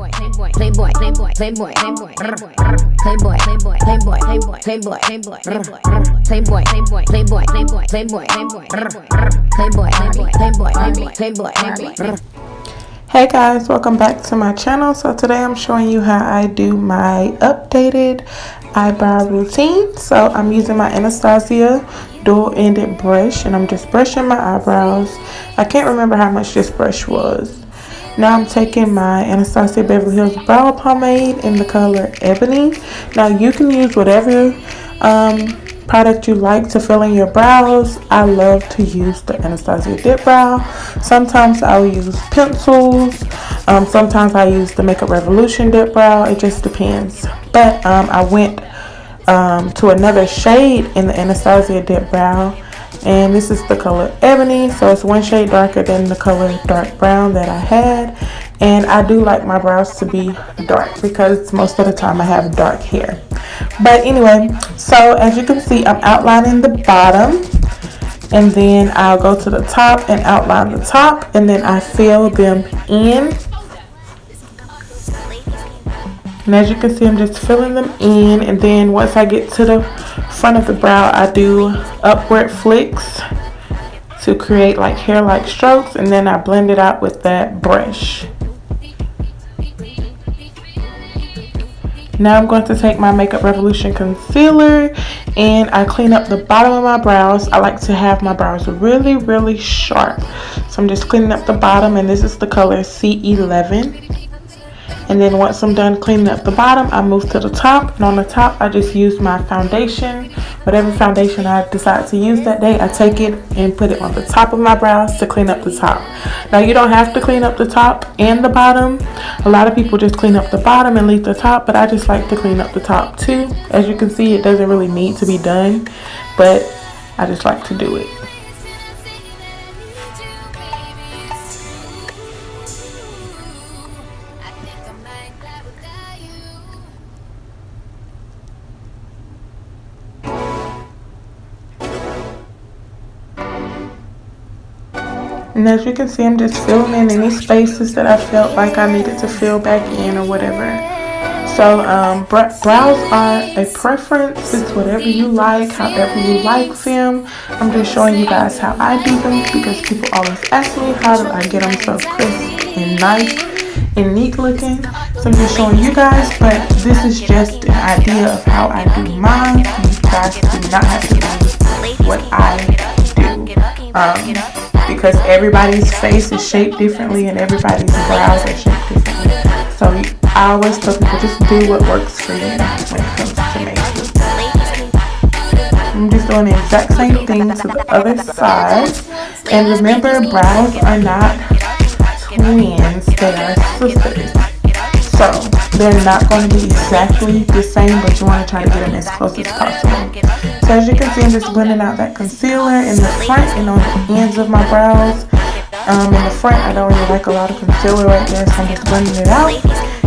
Hey guys, welcome back to my channel. So today I'm showing you how I do my updated eyebrow routine. So I'm using my Anastasia dual-ended brush and I'm just brushing my eyebrows. I can't remember how much this brush was. Now I'm taking my Anastasia Beverly Hills brow pomade in the color Ebony. Now you can use whatever product you like to fill in your brows. I love to use the Anastasia dipbrow. Sometimes I'll use pencils. Sometimes I use the Makeup Revolution dipbrow. It just depends. But I went to another shade in the Anastasia dipbrow, and this is the color Ebony, so it's one shade darker than the color dark brown that I had. And I do like my brows to be dark because most of the time I have dark hair. But anyway, so as you can see, I'm outlining the bottom, and then I'll go to the top and outline the top, and then I fill them in. And as you can see, I'm just filling them in, and then once I get to the front of the brow, I do upward flicks to create like hair-like strokes, and then I blend it out with that brush. Now I'm going to take my Makeup Revolution concealer and I clean up the bottom of my brows. I like to have my brows really, really sharp. So I'm just cleaning up the bottom, and this is the color C11. And then once I'm done cleaning up the bottom, I move to the top. And on the top, I just use my foundation. Whatever foundation I decide to use that day, I take it and put it on the top of my brows to clean up the top. Now, you don't have to clean up the top and the bottom. A lot of people just clean up the bottom and leave the top, but I just like to clean up the top too. As you can see, it doesn't really need to be done, but I just like to do it. And as you can see, I'm just filling in any spaces that I felt like I needed to fill back in or whatever. So brows are a preference. It's whatever you like, however you like them. I'm just showing you guys how I do them because people always ask me how do I get them so crisp and nice and neat looking. So I'm just showing you guys, but this is just an idea of how I do mine. You guys do not have to do what I do. Because everybody's face is shaped differently and everybody's brows are shaped differently. So I always tell people just do what works for you when it comes to makeup. I'm just doing the exact same thing to the other side. And remember, brows are not twins, they are sisters. So they're not going to be exactly the same, but you want to try to get them as close as possible. So as you can see, I'm just blending out that concealer in the front and on the ends of my brows. In the front, I don't really like a lot of concealer right there, so I'm just blending it out.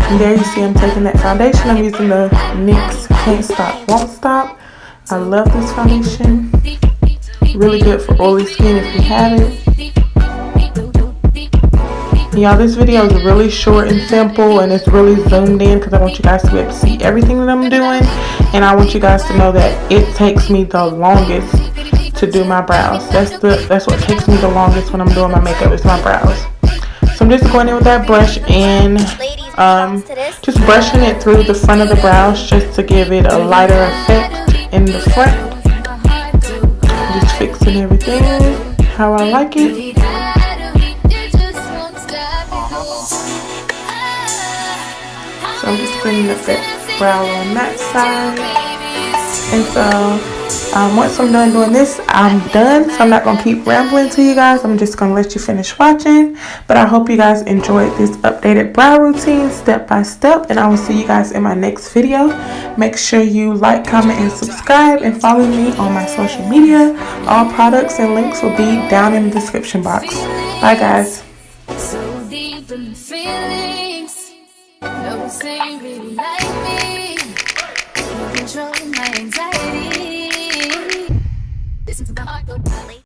And there you see I'm taking that foundation. I'm using the NYX Can't Stop, Won't Stop. I love this foundation. Really good for oily skin if you have it. Y'all, this video is really short and simple, and it's really zoomed in because I want you guys to be able to see everything that I'm doing, and I want you guys to know that it takes me the longest to do my brows. That's what takes me the longest when I'm doing my makeup, is my brows. So I'm just going in with that brush and just brushing it through the front of the brows just to give it a lighter effect in the front. Just fixing everything how I like it. So I'm just cleaning up that brow on that side. And so once I'm done doing this, I'm done. So I'm not going to keep rambling to you guys. I'm just going to let you finish watching. But I hope you guys enjoyed this updated brow routine step by step. And I will see you guys in my next video. Make sure you like, comment, and subscribe. And follow me on my social media. All products and links will be down in the description box. Bye guys. So deep in the feelings. No, say really like me. You control my anxiety. Listen to my heart go down.